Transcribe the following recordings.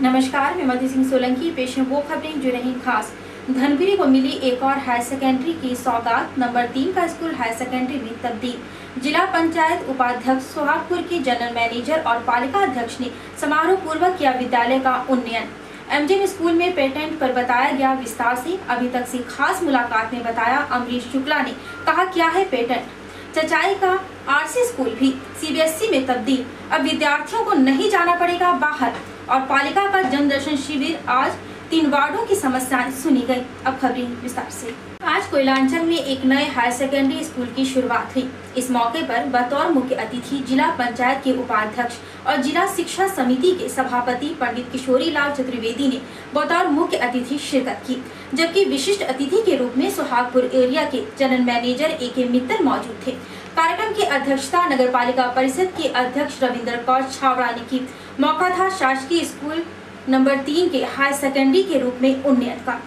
नमस्कार, मैं मधु सिंह सोलंकी। पेश है वो खबरें जो रही खास। धनपुरी को मिली एक और हायर सेकेंडरी की सौगात। नंबर 3 का स्कूल हायर सेकेंडरी में तब्दील। जिला पंचायत उपाध्यक्ष सोहागपुर के जनरल मैनेजर और पालिका अध्यक्ष ने समारोह पूर्वक किया विद्यालय का उन्नयन। एमजेएम स्कूल में पेटेंट पर बताया गया विस्तार से। अभी तक से खास मुलाकात में बताया अमरीश शुक्ला ने। कहा क्या है पेटेंट। चचाई का आरसी स्कूल भी सीबीएसई में तब्दील। अब विद्यार्थियों को नहीं जाना पड़ेगा बाहर। और पालिका का जन दर्शन शिविर। आज 3 वार्डों की समस्याएं सुनी गई। अब खबरें विस्तार से। आज कोयलांचल में एक नए हायर सेकेंडरी स्कूल की शुरुआत हुई। इस मौके पर बतौर मुख्य अतिथि जिला पंचायत के उपाध्यक्ष और जिला शिक्षा समिति के सभापति पंडित किशोरी लाल चतुर्वेदी ने बतौर मुख्य अतिथि शिरकत की, जबकि विशिष्ट अतिथि के रूप में सोहागपुर एरिया के जनरल मैनेजर ए.के. मित्तल मौजूद थे। कार्यक्रम की अध्यक्षता नगर पालिका परिषद के अध्यक्ष रविंद्र कौर छावड़ा ने की। मौका था शासकीय स्कूल नंबर 3 के हायर सेकेंडरी के रूप में उन्नयन का।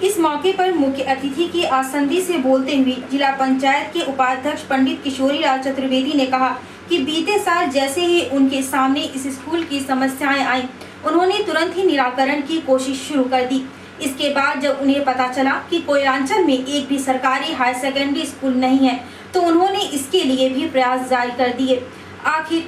इस मौके पर मुख्य अतिथि की आसंदी से बोलते हुए जिला पंचायत के उपाध्यक्ष पंडित किशोरी लाल चतुर्वेदी ने कहा कि बीते साल जैसे ही उनके सामने इस स्कूल की समस्याएं आई, उन्होंने तुरंत ही निराकरण की कोशिश शुरू कर दी। इसके बाद जब उन्हें पता चला कि कोयलांचल में एक भी सरकारी हायर सेकेंडरी स्कूल नहीं है, तो उन्होंने इसके लिए भी प्रयास जारी कर दिए। आखिर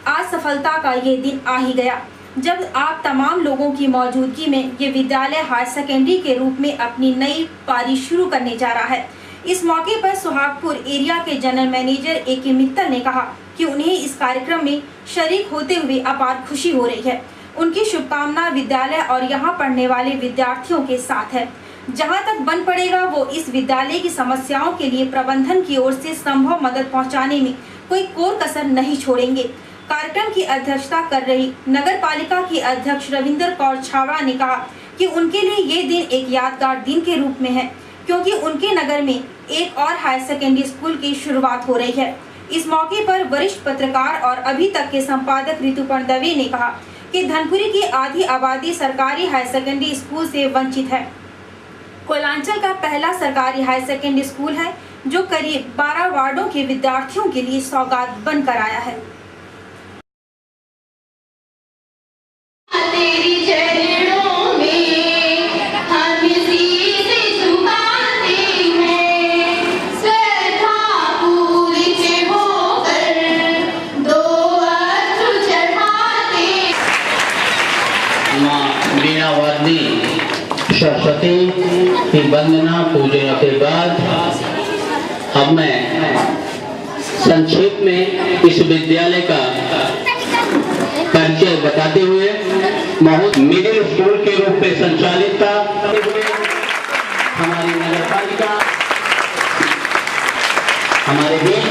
आज सफलता का ये दिन आ ही गया, जब आप तमाम लोगों की मौजूदगी में ये विद्यालय हायर सेकेंडरी के रूप में अपनी नई पारी शुरू करने जा रहा है। इस मौके पर सोहागपुर एरिया के जनरल मैनेजर ए.के. मित्तल ने कहा कि उन्हें इस कार्यक्रम में शरीक होते हुए अपार खुशी हो रही है। उनकी शुभकामना विद्यालय और यहाँ पढ़ने वाले विद्यार्थियों के साथ है। जहाँ तक बन पड़ेगा वो इस विद्यालय की समस्याओं के लिए प्रबंधन की ओर से संभव मदद पहुँचाने में कोई कोर कसर नहीं छोड़ेंगे। कार्यक्रम की अध्यक्षता कर रही नगर पालिका की अध्यक्ष रविंद्र कौर छावड़ा ने कहा कि उनके लिए ये दिन एक यादगार दिन के रूप में है, क्योंकि उनके नगर में एक और हायर सेकेंडरी स्कूल की शुरुआत हो रही है। इस मौके पर वरिष्ठ पत्रकार और अभी तक के संपादक ऋतुपर्ण दवे ने कहा कि धनपुरी की आधी आबादी सरकारी हायर सेकेंडरी स्कूल से वंचित है। कोयलांचल का पहला सरकारी हायर सेकेंडरी स्कूल है जो करीब 12 वार्डों के विद्यार्थियों के लिए सौगात बनकर आया है। सरस्वती की वंदना पूजन के बाद अब मैं संक्षेप में इस विद्यालय का परिचय बताते हुए मिडिल स्कूल के रूप में संचालित था। हमारी नगर पालिका हमारे बीच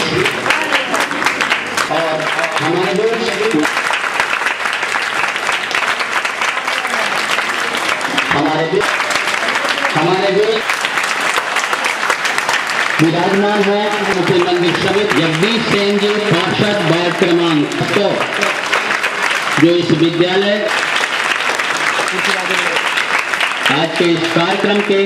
और हमारे बीच हमारे बीच विराजमान है मुख्य मंदिर समिति जगदीश सेन जी, पार्षद वार्ड क्रमांक 100, जो इस विद्यालय आज के इस कार्यक्रम के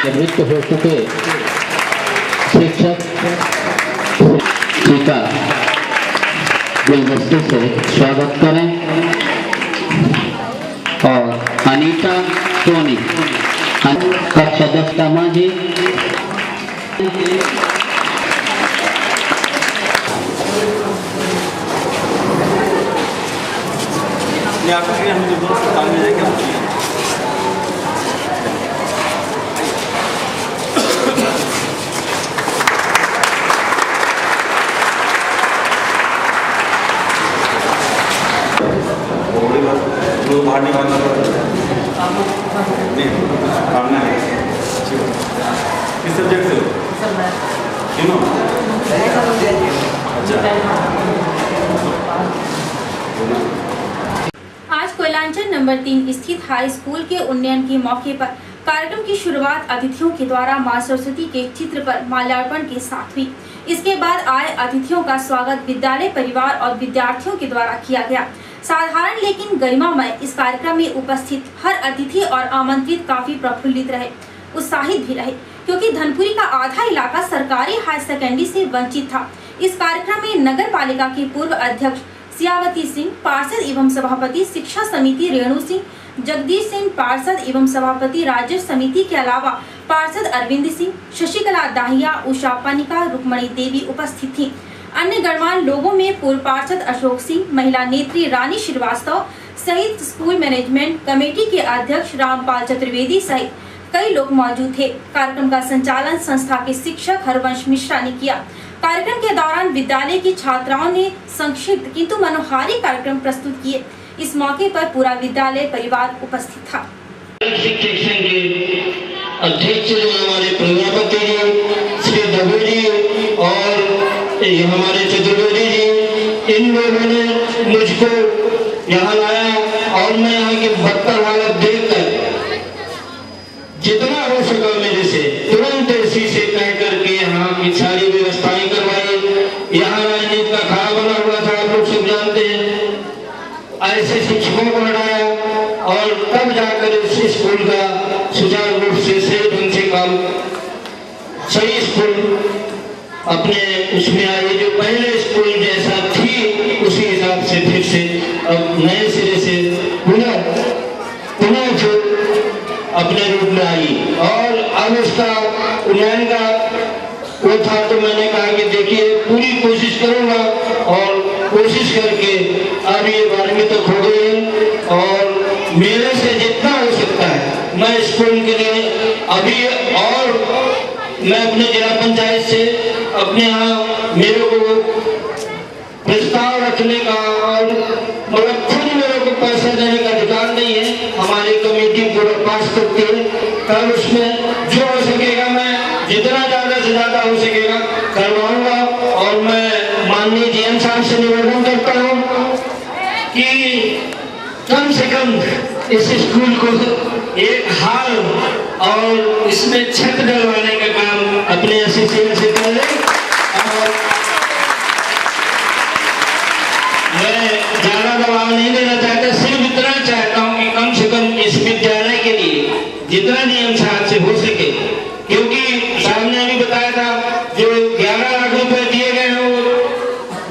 निवृत्त हो चुके शिक्षक जी का दिलचस्पी से स्वागत करें और अनीता सोनी कक्षा 10 का मांझी बाहर निकालना नहीं पढ़ना है। किस सब्जेक्ट से हो? अच्छा आज कोयलांचल नंबर 3 स्थित हाई स्कूल के उन्नयन के मौके पर कार्यक्रम की शुरुआत अतिथियों के द्वारा मां सरस्वती के चित्र पर माल्यार्पण के साथ हुई। इसके बाद आए अतिथियों का स्वागत विद्यालय परिवार और विद्यार्थियों के द्वारा किया गया। साधारण लेकिन गरिमामय इस कार्यक्रम में उपस्थित हर अतिथि और आमंत्रित काफी प्रफुल्लित रहे, उत्साहित भी रहे, क्योंकि धनपुरी का आधा इलाका सरकारी हायर सेकेंडरी से वंचित था। इस कार्यक्रम में नगर पालिका के पूर्व अध्यक्ष सियावती सिंह, पार्षद एवं सभापति शिक्षा समिति रेणु सिंह, जगदीश सिंह पार्षद एवं सभापति राज्य समिति के अलावा पार्षद अरविंद सिंह, शशिकला दाहिया, उषा पनिका, रुक्मणी देवी उपस्थित थी। अन्य गणमान्य लोगों में पूर्व पार्षद अशोक सिंह, महिला नेत्री रानी श्रीवास्तव सहित स्कूल मैनेजमेंट कमेटी के अध्यक्ष रामपाल चतुर्वेदी सहित कई लोग मौजूद थे। कार्यक्रम का संचालन संस्था के शिक्षक हरवंश मिश्रा ने किया। कार्यक्रम के दौरान विद्यालय की छात्राओं ने संक्षिप्त किंतु मनोहारी कार्यक्रम प्रस्तुत किए। इस मौके पर पूरा विद्यालय परिवार उपस्थित था। शिक्षक संघ के अध्यक्ष हमारे प्रजापति जी, श्री दबे जी और हमारे चतुर्वेदी जी, इन लोगों ने मुझको यहाँ लाया और मैं यहाँ की बदतर हालत देखकर जितना हो सका मेरे से तुरंत इसी से कह करके यहाँ की सारी व्यवस्थाएं करवाई। यहाँ राजनीति का खाना बना हुआ था, आप लोग सब जानते हैं। ऐसे शिक्षकों को हटाया और तब जाकर इस स्कूल का सुचारू रूप से सही ढंग से काम, सही स्कूल अपने उसमें आए। जो पहले स्कूल जैसा थी उसी हिसाब से फिर से अब नए सिरे से पुनः अपने रूप में आई। और अब उसका उन्नयन का वो था, तो मैंने कहा कि देखिए पूरी कोशिश करूंगा और कोशिश करके अब ये 12वीं तक हो गई और मेरे से जितना हो सकता है मैं स्कूल के लिए अभी, और मैं अपने जिला पंचायत से अपने यहाँ मेरे को प्रस्ताव रखने का और मतलब खुद मेरे को पैसा देने का अधिकार नहीं है। हमारी कमेटी पूरा पास करती है, कल उसमें जो हो सकेगा मैं जितना ज्यादा से ज्यादा हो सकेगा करवाऊंगा। और मैं माननीय डीएम साहब से निवेदन करता हूँ कि कम से कम इस स्कूल को एक हाल और इसमें छत डलवाने का काम अपने एसोसिएशन से कर ले। और मैं ज्यादा दबाव नहीं देना चाहता, सिर्फ इतना चाहता हूँ कि कम से कम इस विद्यालय के लिए जितना नियम साथ से हो सके, क्योंकि साहब ने भी बताया था जो 11 लाख रुपए दिए गए हैं वो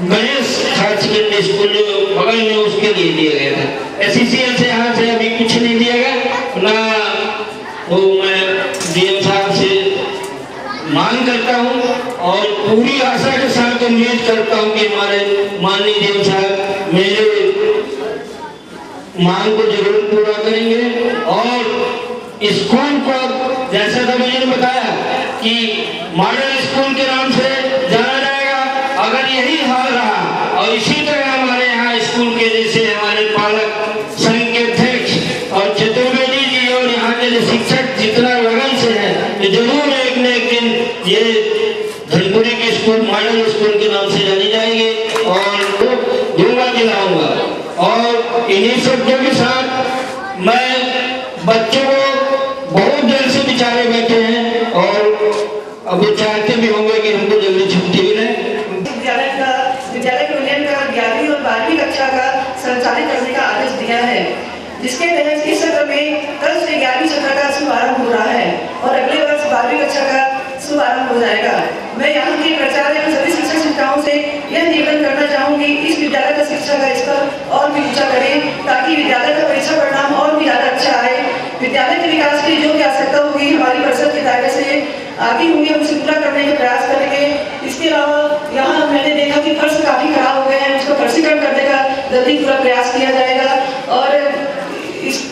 गणेश हायर सेकेंडरी स्कूल बगल में उसके लिए दिए गए थे। एससीसीएल से यहाँ से अभी कुछ नहीं दिया गया ना। वो मैं डीएम साहब से मांग करता हूँ और पूरी आशा के साथ उम्मीद करता हूँ कि हमारे माननीय डीएम साहब मेरे मांग को जरूर पूरा करेंगे। और स्कूल को जैसा दबे ने बताया कि मॉडल स्कूल के नाम से जाना जाएगा। अगर यही हाल रहा और इसी तरह हमारे यहाँ स्कूल के जैसे हमारे पालक संघ के अध्यक्ष और चतुर्वेदी जी और यहाँ के जो शिक्षक जितना लगन से है, तो जरूर एक न एक दिन ये धनपुरी की स्कूल मॉडल स्कूल के नाम से जानी जाएगी और दूंगा दिलाऊंगा। और इन्हीं शब्दों के साथ मैं बच्चों को बहुत देर से बेचारे बैठे हैं और अब वो चाहते भी होंगे कि हमको जल्दी छुट्टी मिले। विद्यालय के उन्नयन का 11वीं और 12वीं कक्षा का संचालित करने का आदेश दिया है, जिसके तहत इस सत्र में कल से 11वीं सत्र का शुभारंभ हो रहा है और अगले वर्ष 12वीं कक्षा का शुभारंभ हो जाएगा। मैं यहाँ के प्राचार्य एवं सभी शिक्षक शिक्षिकाओं से यह निवेदन करना चाहूँगी इस विद्यालय का शिक्षा का स्तर और भी ऊंचा करें, ताकि विद्यालय का परीक्षा परिणाम और भी ज़्यादा अच्छा आए। विद्यालय के विकास की जो भी आवश्यकता होगी हमारी परिषद के दायरे से आगे होंगे, हम उसे पूरा करने का प्रयास करेंगे। इसके अलावा यहाँ मैंने देखा कि फर्श काफी खराब हो गए हैं, उसका फर्शीकरण करने का जल्दी पूरा प्रयास किया जाएगा। और इस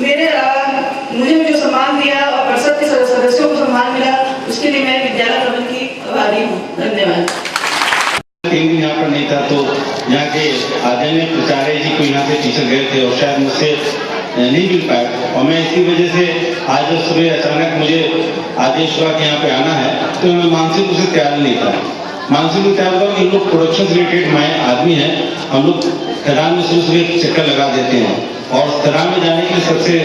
मेरे अलावा मुझे जो सम्मान दिया और परिषद के सदस्यों को सम्मान मिला, उसके लिए मैं विद्यालय प्रबंधन की आभारी हूँ। धन्यवाद। यहाँ पर नहीं था तो यहाँ के आदरणीय प्राचार्य जी को यहाँ से टीचर गए थे और शायद मुझसे नहीं मिल पाया और मैं इसी वजह से आज जब सुबह अचानक मुझे आदेश हुआ कि यहाँ पे आना है तो मैं मानसिक रूप से तैयार नहीं था। मानसिक रूप से तैयार हुआ, इन लोग प्रोडक्शन रिलेटेड आदमी हैं, हम लोग खदान में सुबह सुबह चक्कर लगा देते हैं और खदान में जाने के लिए सबसे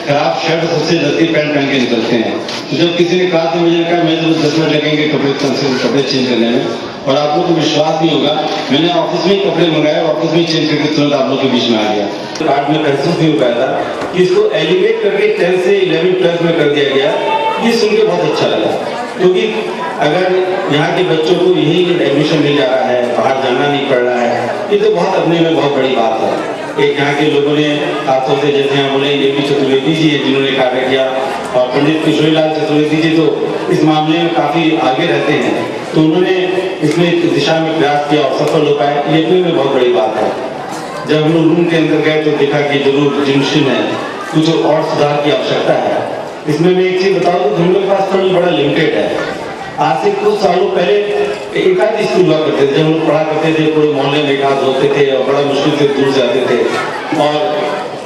खराब शर्ट, सबसे जल्दी पैंट पहन के निकलते हैं। तो जब किसी ने कहा तो मुझे कहा मैं तो 10 मिनट लगेंगे कपड़े चेंज करने में, और आप लोग को विश्वास नहीं होगा, मैंने ऑफिस में ही कपड़े मंगाए, ऑफिस में चेंज करके तुरंत आप लोग के बीच में आ गया। कार्ड में महसूस नहीं हो पाया था कि इसको एलिवेट करके 10 से 11 में कर दिया गया। ये सुन के बहुत अच्छा लगा, क्योंकि अगर यहाँ के बच्चों को यही एडमिशन मिल जा रहा है, बाहर जाना नहीं पड़ रहा है, ये तो बहुत अपने में बहुत बड़ी बात है। एक यहाँ के लोगों ने हाथों से, जैसे यहाँ बोले देवी चतुर्वेदी जी है जिन्होंने कार्य किया, और पंडित किशोरीलाल चतुर्वेदी जी तो इस मामले में काफ़ी आगे रहते हैं, तो उन्होंने इसमें इस दिशा में प्रयास किया और सफल हो पाए, ये अपने में बहुत बड़ी बात है। जब हम लोग रूम के अंदर गए तो देखा कि जरूर जिम्शन है, कुछ और सुधार की आवश्यकता है। इसमें मैं एक चीज़ बताऊँ तो हम लोग के पास फंड बड़ा लिमिटेड है। आज से कुछ सालों पहले एक आध स्कूल हुआ करते थे, हम लोग पढ़ा करते थे, पूरे मोहल्ले में एक आध होते थे और बड़ा मुश्किल से दूर जाते थे, और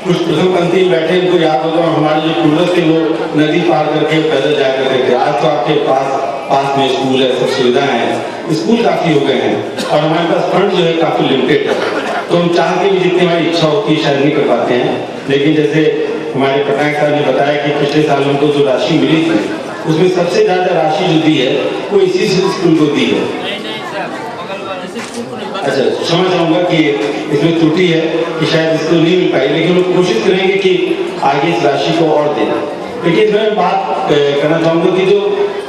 कुछ प्रथम पंक्ति में बैठे उनको याद होगा हमारे जो पूर्वज थे वो नदी पार करके पैदल जाया करते थे। आज तो आपके पास में स्कूल है, सब सुविधाएं हैं, स्कूल काफ़ी हो गए हैं, और हमारे पास फंड जो है काफ़ी लिमिटेड है। तो हम चाह के भी जितनी हमारी इच्छा होती है शायद नहीं कर पाते हैं, लेकिन जैसे हमारे पटनायक साहब ने बताया कि पिछले साल हमको जो राशि मिली थी उसमें सबसे ज़्यादा राशि जो दी है वो इसी स्कूल को दी है। अच्छा, क्षमा चाहूँगा कि इसमें त्रुटि है कि शायद इसको नहीं मिल पाई, लेकिन लोग कोशिश करेंगे कि आगे इस राशि को और दें। लेकिन मैं बात करना चाहूँगा कि जो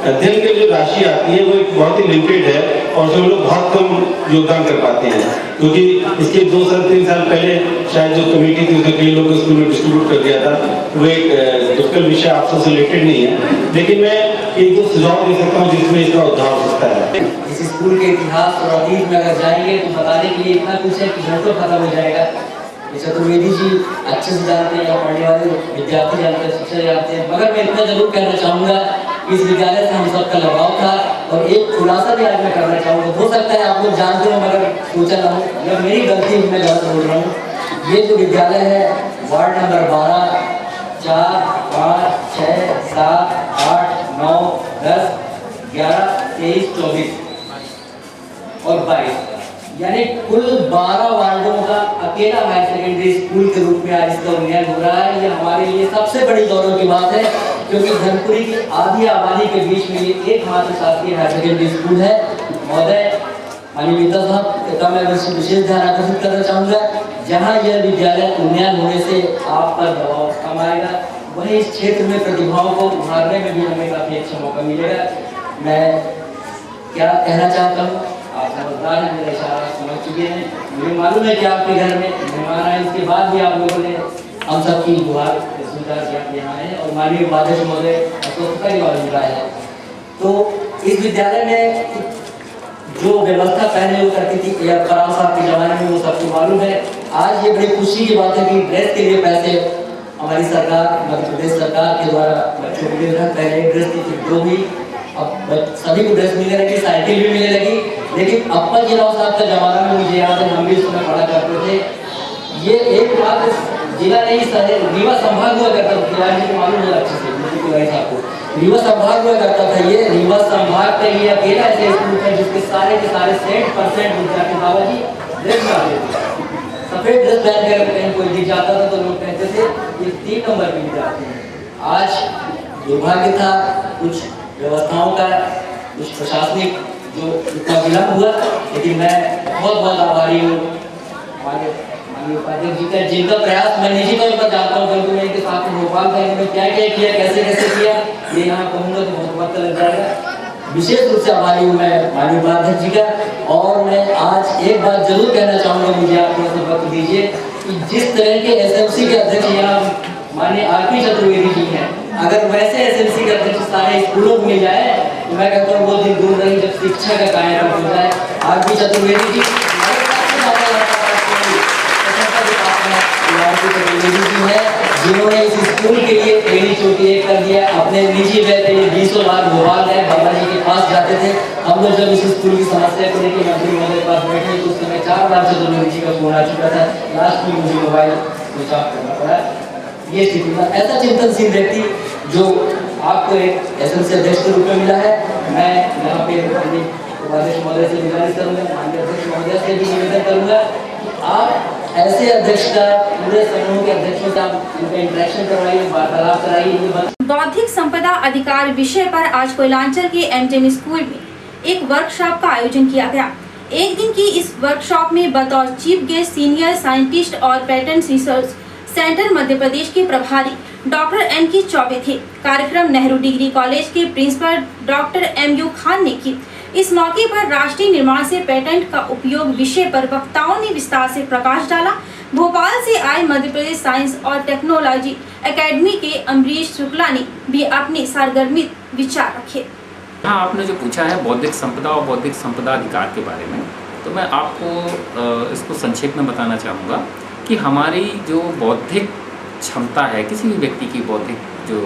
अध्ययन के जो राशि आती है वो एक बहुत ही लिमिटेड है, और उसमें हम लोग बहुत कम योगदान कर पाते हैं, क्योंकि इसके 2 साल 3 साल पहले शायद जो कमेटी थी उसने कई लोगों को स्कूल में डिस्ट्रीब्यूट कर दिया था। वो एक डिफिकल्ट विषय आपसे से रिलेटेड नहीं है, लेकिन मैं 1-2 सुझाव दे सकता हूँ जिसमें इसका उद्धार हो सकता है। इस स्कूल के इतिहास और अतीत में अगर जाएंगे तो बताने के लिए इतना कुछ है कि घंटों खत्म हो जाएगा। चतुर्वेदी जी अच्छे से जानते हैं, पढ़ने वाले विद्यार्थी जानते हैं, शिक्षक जानते हैं, मगर मैं इतना जरूर कहना चाहूँगा इस विद्यालय से हम सबका लगाव था। और एक खुलासा भी आज मैं करना चाहूँगा, हो सकता है आप लोग जानते हो मगर सोचा ना हो, अगर मेरी गलती मैं गलत बोल रहा हूँ। ये जो विद्यालय है वार्ड नंबर 12, 4, 5, 6, 7, 8, 9, 10, 11, 23, 24 और 22, यानी कुल 12 वार्डों का अकेला हायर सेकेंडरी स्कूल के रूप में आज इसका उन्नयन हो रहा है। ये हमारे लिए सबसे बड़ी गौरव की बात है, क्योंकि धनपुरी की आधी आबादी के बीच में ये एकमात्र शासकीय हायर सेकेंडरी स्कूल है। महोदय अनिमिता साहब का मैं विशेष ध्यान आकर्षित करना चाहूँगा, जहाँ यह विद्यालय उन्नयन होने से आप पर दबाव कम आएगा, वहीं इस क्षेत्र में प्रतिभाओं को उभारने में भी हमें काफ़ी अच्छा मौका मिलेगा। मैं क्या कहना चाहता हूँ, आप समझदार हैं, मेरा इशारा समझ चुके हैं। मुझे मालूम है कि आपके घर में मेहमान आए, इसके बाद भी आप लोगों ने हम सबकी गुहार स्वीकार किया कि यहाँ है, और माननीय उपाध्यक्ष महोदय अस्वस्थता की बात जुड़ा है। तो इस विद्यालय में जो व्यवस्था पहले वो करती थी या फराम साहब के जमाने में, वो सबको मालूम है। आज ये बड़ी खुशी की बात है कि ड्रेस के लिए पैसे हमारी सरकार, मध्य प्रदेश सरकार के द्वारा बच्चों को दे रहा है। पहले ड्रेस की थी, जो भी अब सभी को ड्रेस मिलने लगी, साइकिल भी मिलने लगी। लेकिन अप्पल जी राव साहब का जमाना में मुझे याद है, हम भी इसमें पढ़ा करते थे। ये एक मात्र जिला नहीं, रीवा संभाग हुआ करता था, तिवारी जी को मालूम है अच्छे से, मुझे तिवारी साहब को रीवा संभाग हुआ करता था। ये रीवा संभाग का ये अकेला ऐसे स्कूल है जिसके सारे के सारे 100% विद्यार्थी बाबा जी ड्रेस में आते थे। सफेद ड्रेस पहन कर कहीं कोई दिख जाता था तो लोग कहते थे ये 3 नंबर के विद्यार्थी हैं। आज दुर्भाग्य था कुछ व्यवस्थाओं का, कुछ प्रशासनिक जो इतना विलम्ब हुआ, लेकिन मैं बहुत बहुत आभारी हूँ माननीय उपाध्यक्ष जी का, जिनका प्रयास मैं निजी तौर पर जानता हूँ, क्योंकि मैं इनके साथ में भोपाल था, इन्होंने क्या क्या किया, कैसे कैसे किया, ये यहाँ कहूँगा तो बहुत वक्त लग जाएगा। विशेष रूप से आभारी हूँ मैं माननीय उपाध्यक्ष जी का। और मैं आज एक बात जरूर कहना चाहूँगा, मुझे आप थोड़ा सा वक्त दीजिए, कि जिस तरह के एसएमसी के अध्यक्ष यहाँ माननीय आरपी चतुर्वेदी जी हैं, अगर वैसे एसएमसी के अध्यक्ष सारे स्कूलों में जाए तो मैं कहता हूँ वो दिन दूर नहीं जब शिक्षा का कायम हो जाए। आरपी चतुर्वेदी जी है जिन्होंने इस स्कूल के लिए पहली चोटी एक कर दिया। अपने निजी व्यय के लिए 20 बार भोपाल गए, बाबा जी के पास जाते थे। हम लोग जब इस स्कूल की समस्या को लेकर मंत्री महोदय के पास बैठे तो उस समय 4 बार चतुर्वेदी जी का फोन आ चुका था। लास्ट में मुझे मोबाइल स्विच ऑफ करना पड़ा। ये स्थिति था। ऐसा चिंतनशील व्यक्ति जो आपको एक एसएमसी अध्यक्ष के रूप में मिला है, मैं यहाँ पे उपाध्यक्ष महोदय से गुजारिश करूँगा, माननीय अध्यक्ष महोदय से भी निवेदन करूँगा आप ऐसे अध्यक्ष का पूरे समूह के अध्यक्षों से आप इनका इंटरेक्शन करवाइए, वार्तालाप कराइए। बौद्धिक संपदा अधिकार विषय पर आज कोयलांचल के एमजेएम स्कूल में एक वर्कशॉप का आयोजन किया गया। एक दिन की इस वर्कशॉप में बतौर चीफ गेस्ट सीनियर साइंटिस्ट और patent research centre Madhya Pradesh के प्रभारी डॉक्टर एन.के. चौबे थे। कार्यक्रम नेहरू डिग्री कॉलेज के प्रिंसिपल डॉक्टर एम.यू. खान ने की। इस मौके पर राष्ट्रीय निर्माण से पेटेंट का उपयोग विषय पर वक्ताओं ने विस्तार से प्रकाश डाला। भोपाल से आए मध्य प्रदेश साइंस और टेक्नोलॉजी एकेडमी के अमरीश शुक्ला ने भी अपने सरगर्मित विचार रखे। हाँ, आपने जो पूछा है बौद्धिक संपदा और बौद्धिक संपदा अधिकार के बारे में, तो मैं आपको इसको संक्षेप में बताना चाहूँगा कि हमारी जो बौद्धिक क्षमता है, किसी भी व्यक्ति की बौद्धिक जो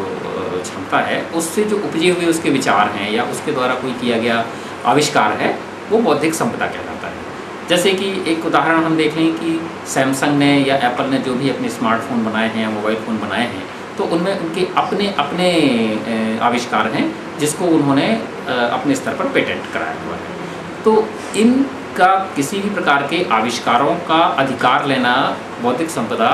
क्षमता है, उससे जो उपजे हुए उसके विचार हैं या उसके द्वारा कोई किया गया आविष्कार है, वो बौद्धिक संपदा कहलाता है। जैसे कि एक उदाहरण हम देख लें कि सैमसंग ने या एप्पल ने जो भी अपने स्मार्टफोन बनाए हैं या मोबाइल फ़ोन बनाए हैं, तो उनमें उनके अपने अपने आविष्कार हैं जिसको उन्होंने अपने स्तर पर पेटेंट कराया हुआ है। तो इनका किसी भी प्रकार के आविष्कारों का अधिकार लेना बौद्धिक संपदा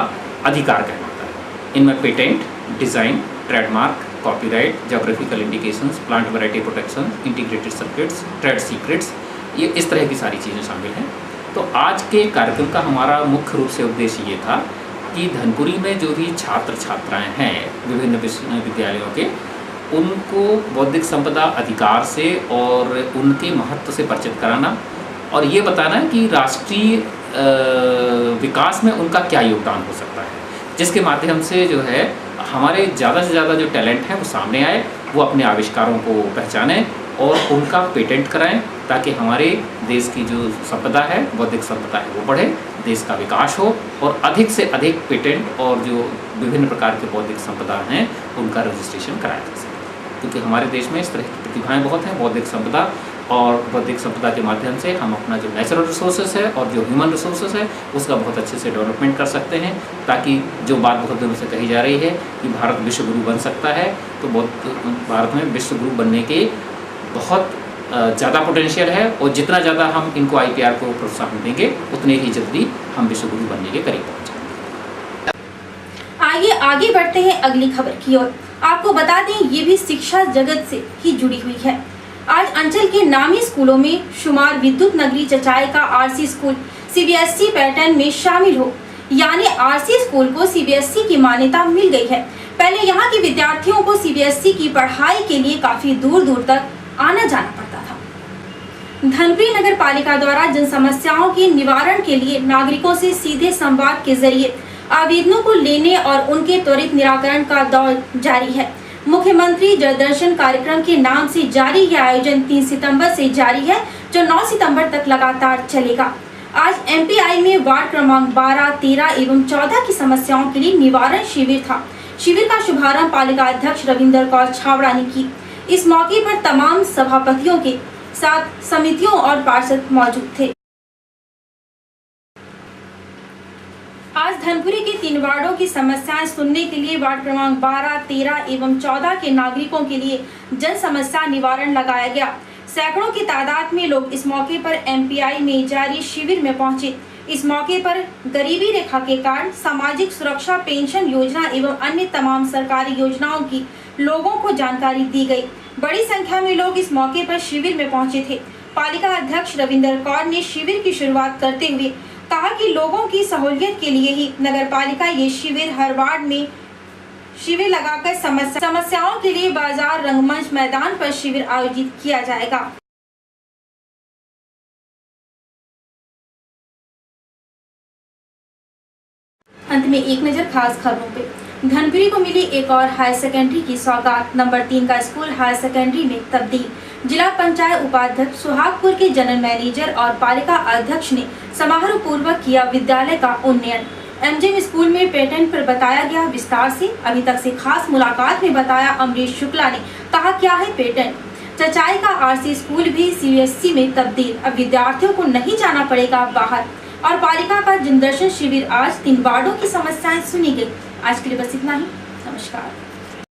अधिकार कहलाता है। इनमें patent, design, trademark, copyright, geographical indications, plant variety protection, integrated circuits, trade secrets, ये इस तरह की सारी चीज़ें शामिल हैं। तो आज के कार्यक्रम का हमारा मुख्य रूप से उद्देश्य ये था कि धनपुरी में जो भी छात्र छात्राएं हैं विभिन्न विश्वविद्यालयों के, उनको बौद्धिक संपदा अधिकार से और उनके महत्व से परिचित कराना और ये बताना कि राष्ट्रीय विकास में उनका क्या योगदान हो सकता है, जिसके माध्यम से जो है हमारे ज़्यादा से ज़्यादा जो टैलेंट है वो सामने आए, वो अपने आविष्कारों को पहचानें और उनका पेटेंट कराएं, ताकि हमारे देश की जो संपदा है, बौद्धिक संपदा है, वो बढ़े, देश का विकास हो और अधिक से अधिक पेटेंट और जो विभिन्न प्रकार के बौद्धिक संपदा हैं उनका रजिस्ट्रेशन कराया जा सके। क्योंकि हमारे देश में इस तरह की प्रतिभाएं बहुत हैं बौद्धिक संपदा, और बौद्धिक संपदा के माध्यम से हम अपना जो नेचुरल रिसोर्सेज है और जो ह्यूमन रिसोर्सेज है उसका बहुत अच्छे से डेवलपमेंट कर सकते हैं, ताकि जो बात बहुत दिनों से कही जा रही है कि भारत विश्व गुरु बन सकता है, तो भारत में विश्व गुरु बनने के बहुत ज़्यादा पोटेंशियल है और जितना ज़्यादा हम इनको IPR को प्रोत्साहन देंगे उतने ही जल्दी हम विश्व गुरु बनने के करीब पहुँचेंगे। आइए आगे बढ़ते हैं अगली खबर की ओर। आपको बता दें ये भी शिक्षा जगत से ही जुड़ी हुई है। आज अंचल के नामी स्कूलों में शुमार विद्युत नगरी चचाई का RC स्कूल CBSE पैटर्न में शामिल हो, यानी RC स्कूल को CBSE की मान्यता मिल गई है। पहले यहाँ के विद्यार्थियों को CBSE की पढ़ाई के लिए काफी दूर दूर तक आना जाना पड़ता था। धनपुरी नगर पालिका द्वारा जन समस्याओं के निवारण के लिए नागरिकों से सीधे संवाद के जरिए आवेदनों को लेने और उनके त्वरित निराकरण का दौर जारी है। मुख्यमंत्री जलदर्शन कार्यक्रम के नाम से जारी यह आयोजन 3 सितंबर से जारी है, जो 9 सितंबर तक लगातार चलेगा। आज MPI में वार्ड क्रमांक 12, 13 एवं 14 की समस्याओं के लिए निवारण शिविर था। शिविर का शुभारंभ पालिका अध्यक्ष रविंदर कौर छाबड़ा ने की। इस मौके पर तमाम सभापतियों के साथ समितियों और पार्षद मौजूद थे। आज धनपुरी के 3 वार्डों की समस्याएं सुनने के लिए वार्ड क्रमांक 12, 13 एवं 14 के नागरिकों के लिए जन समस्या निवारण लगाया गया। सैकड़ों की तादाद में लोग इस मौके पर MPI में जारी शिविर में पहुंचे। इस मौके पर गरीबी रेखा के कारण सामाजिक सुरक्षा पेंशन योजना एवं अन्य तमाम सरकारी योजनाओं की लोगों को जानकारी दी गई। बड़ी संख्या में लोग इस मौके पर शिविर में पहुंचे थे। पालिका अध्यक्ष रविंदर कौर ने शिविर की शुरुआत करते हुए कहा कि लोगों की सहूलियत के लिए ही नगर पालिका ये शिविर हर वार्ड में शिविर लगाकर समस्याओं के लिए बाजार, रंगमंच, मैदान पर शिविर आयोजित किया जाएगा। अंत में एक नजर खास खबरों पे। धनपुरी को मिली एक और हायर सेकेंडरी की सौगात। नंबर 3 का स्कूल हायर सेकेंडरी में तब्दील। जिला पंचायत उपाध्यक्ष सुहागपुर के जनरल मैनेजर और पालिका अध्यक्ष ने समारोह पूर्वक किया विद्यालय का उन्नयन। MGM स्कूल में पेटेंट पर बताया गया विस्तार से। अभी तक से खास मुलाकात में बताया अमरीश शुक्ला ने, कहा क्या है पेटेंट। चचाई का RC स्कूल भी CBSE में तब्दील। अब विद्यार्थियों को नहीं जाना पड़ेगा बाहर। और पालिका का जनदर्शन शिविर। आज 3 वार्डों की समस्याएं सुनी गई। आज के लिए बस इतना ही। नमस्कार।